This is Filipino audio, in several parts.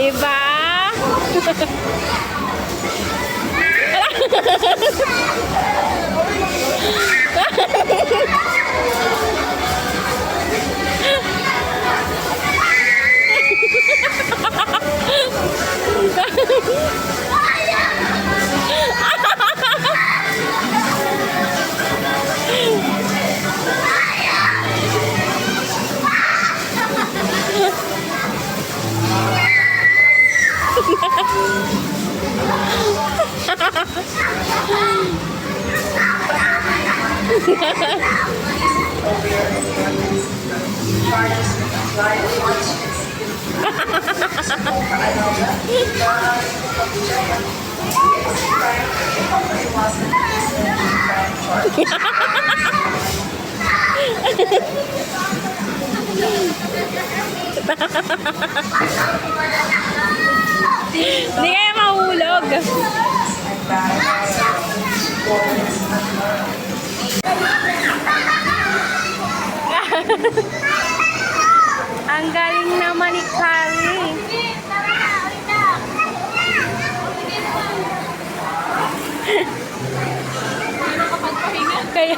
Diba? Hindi kaya mahulog. Ang galing naman ni Carrie. Kaya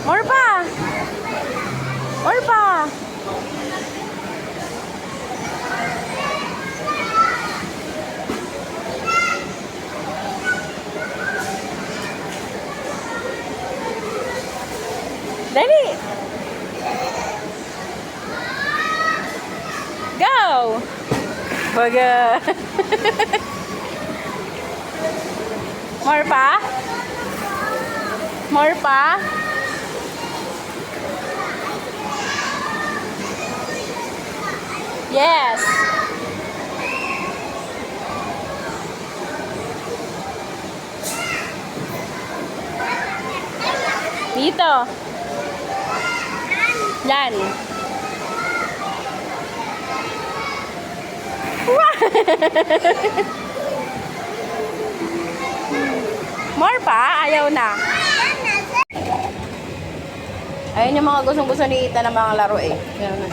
More pa! More pa! Dali! Go! Baga! More pa? More pa? Yes! Dito. Yan. More pa? Ayaw na. Ayun yung mga gustong-gusto ni Ita ng mga laro eh. Yan na.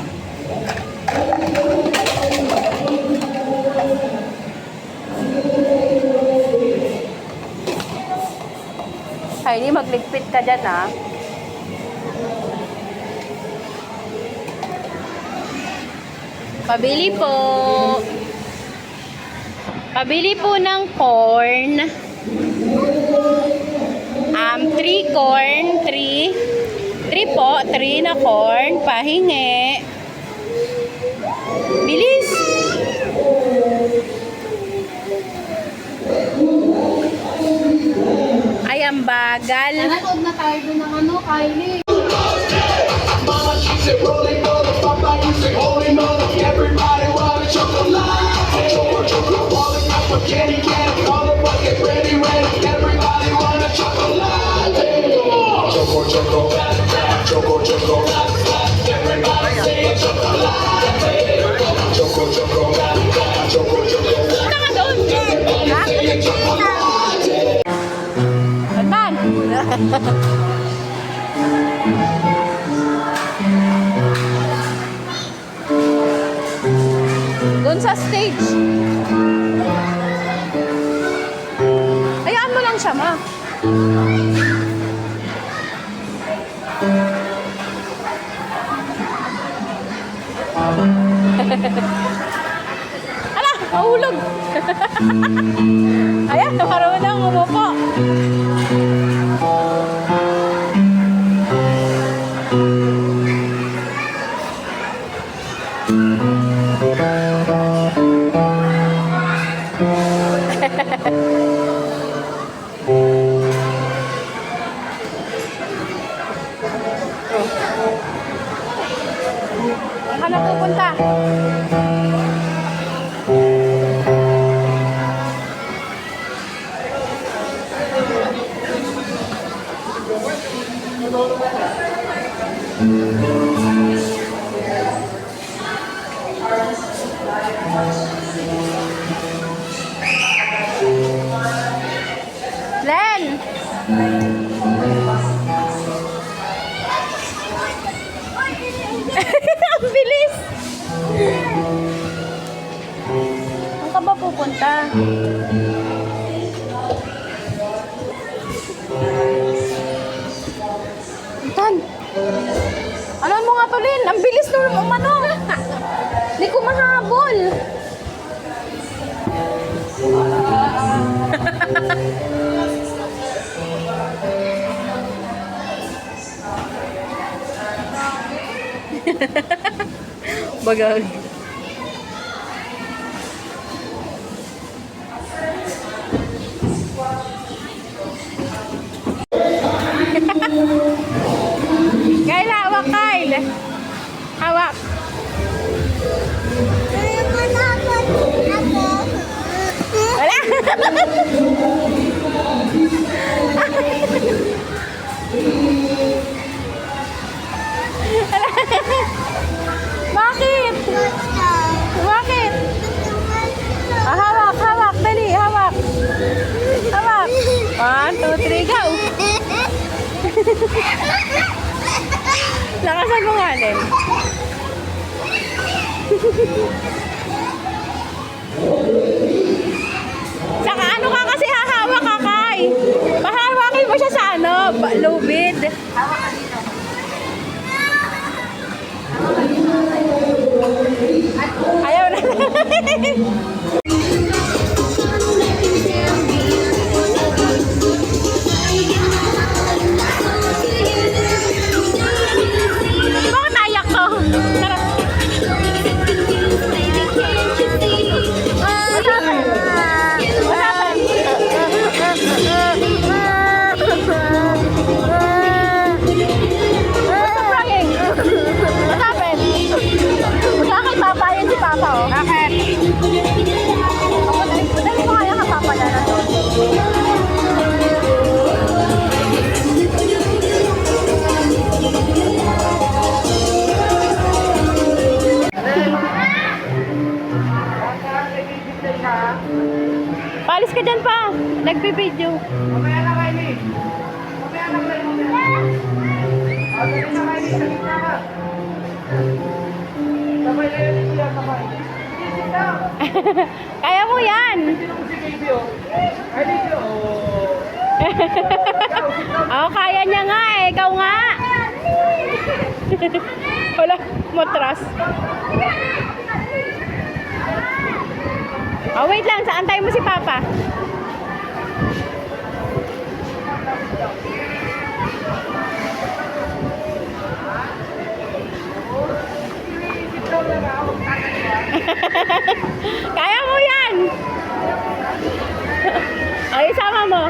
Ay, hindi magligpit ka dyan ha. Pabili po. Pabili po ng corn. 3 corn, 3 po, 3 na corn, pahingi. Bilis. Ay, ang bagal. Nanood na tayo doon ng ano, Kylie. Everybody want a chocolate. Chocolate, falling up a candy can. All of us get ready, ready. Everybody want a chocolate. Choco, choco, choco, choco. Everybody say chocolate. Choco, choco, choco, choco. Punta ka doon. Ha? Andan. Doon sa stage. Hayaan mo lang siya, ma. Ala, mahulog. Ayan, marunong umupo. Saan ka na pupunta? Ang bilis! Saan ka ba pupunta? Tan! Ano mo nga to, Lin? Ang bilis nung umano! Hindi ko mahabol! Bagay. Kyle, hawak, Kyle. Hawak. Wala. Bakit? Bakit? Ah, hawak, hawak. Dali, hawak. Hawak. 1, 2, 3, go. Lakasan mo nga, Len. Saka ano ka kasi hahawak ka, Kai? Pahawakin mo siya sa ano, lubid. Ayaw na. Bakit naiyak to? Sarap. Palis ka dyan pa. Nagpipidyo. Mamaya na kayo ni. Mamaya na kayo. Mamaya na kayo. Sa gitna ka. Sabay na yun siya. Sabay. Isip na. Kaya mo yan. Sino ko si baby oh? Ay, baby oh. Oo, kaya niya nga eh. Ikaw nga. Wala, matras. Oh, wait lang. Saan tayo mo si Papa? Kaya mo yan. Ay, isama mo.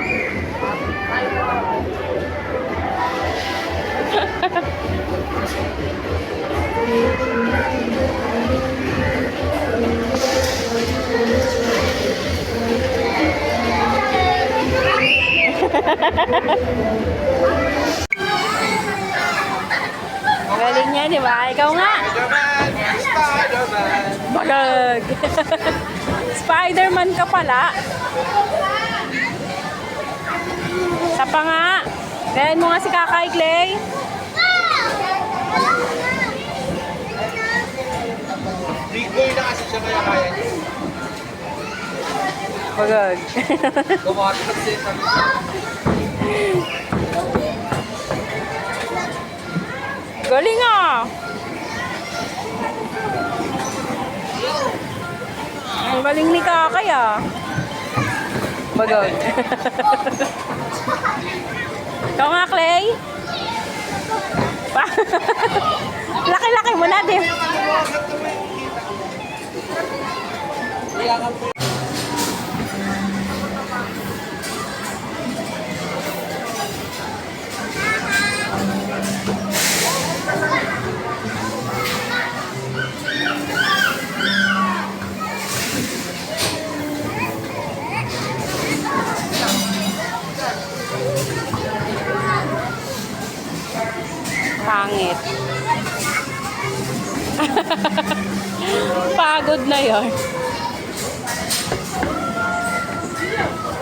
Magaling niya, di ba? Ikaw nga. Bagag. Spider-Man ka pala. Sa pa nga. Gayan mo nga si Kakay Clay. Big boy na kasi siya kaya kaya niya. Bagag. Gumawa siya. Galing ah. Ang galing ni Kakay ah. Bagag. Ikaw nga, Clay. Laki-laki mo na din. Pangit. Pagod na yon.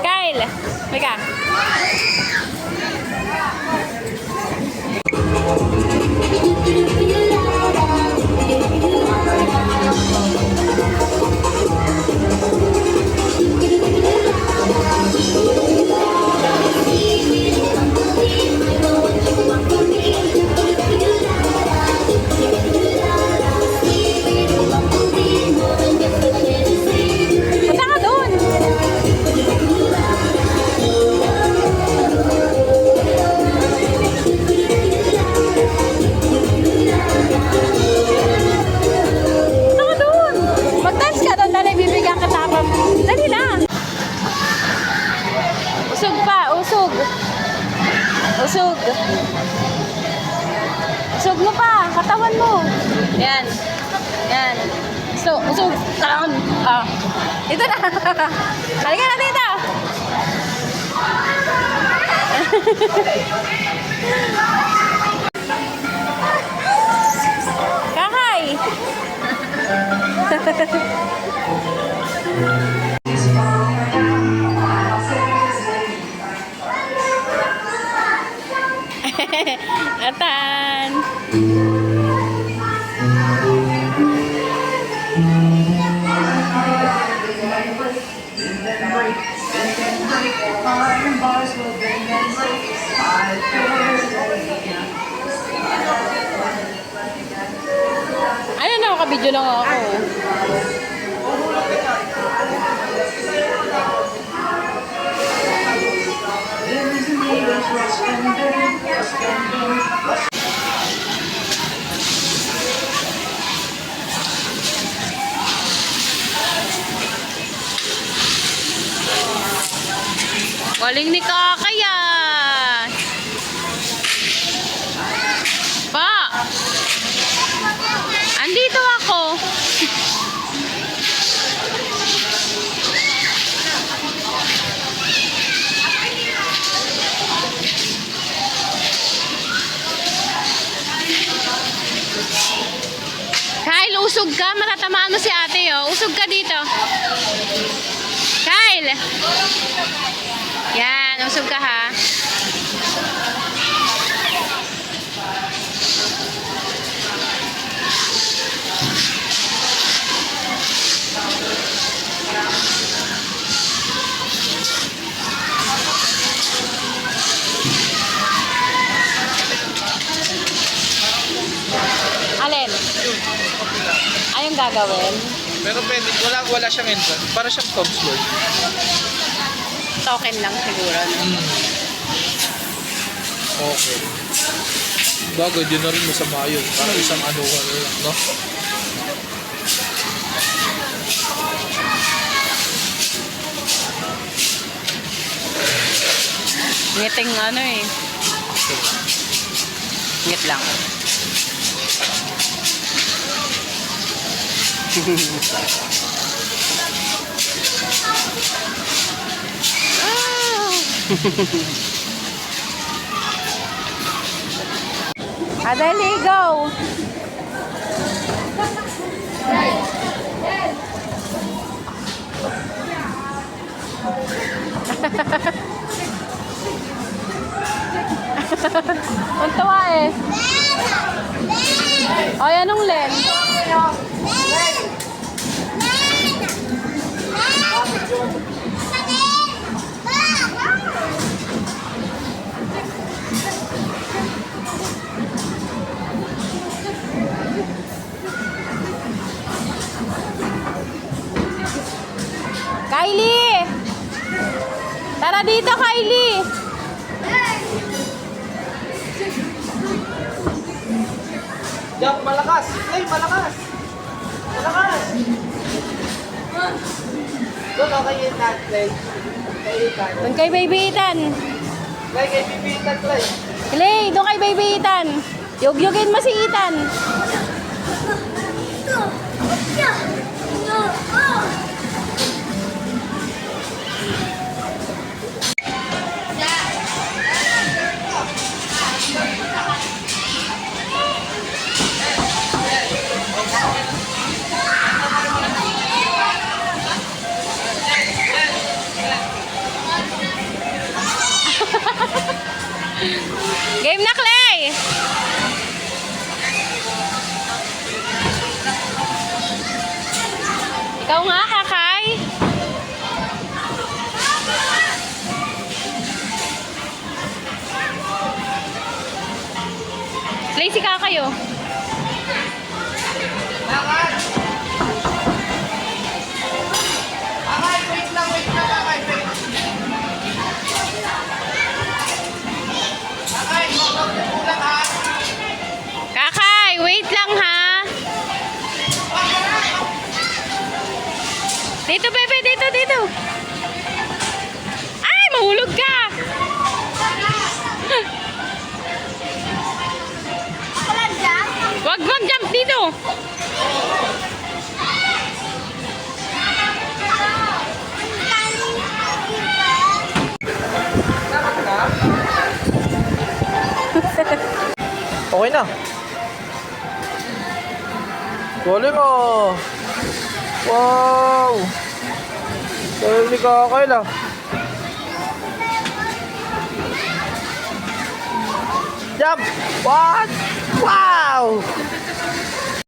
Kyle, may ka. Usog. Usog mo pa. Katawan mo. Yan. Yan. So, usog. Katawan. Ah. Ito na. Halika na dito. Kakay. Atan. Ano na, nakabidyo lang ako. Galing ni Kakay yan. Pa! Andito ako. Kyle, usog ka. Matatamaan mo si ate, oh. Usog ka dito. Kyle! Yan, usog ka ha. Alin? Ayong gagawin? Pero pwede, wala siyang entrance. Para siyang top floor. Token lang siguro. No? Okay. Bagay, yun na rin masama yun. Para isang ano lang, no? Ngiting ano eh. Ngit lang. Adali, go! Ang tawa eh. O, anong Len? Kylie! Tara dito, Kylie! Jack, malakas! Hey, malakas! Malakas! Doon, okay yun natin. Doon kay Baby Ethan. Like, kay Bibitan, Clay. Clay, doon kay Baby Ethan. Yugyugin mo si Ethan. Game na, Clay! Ikaw nga, Kakay. Clay, si Kakay, oh. Kakay, wait lang ha. Dito, bebe, dito, dito. Ay, mahulog ka. jump dito. Okay na. Galing oh. Wow. Galing ni Kakayla. Jump! What? Wow!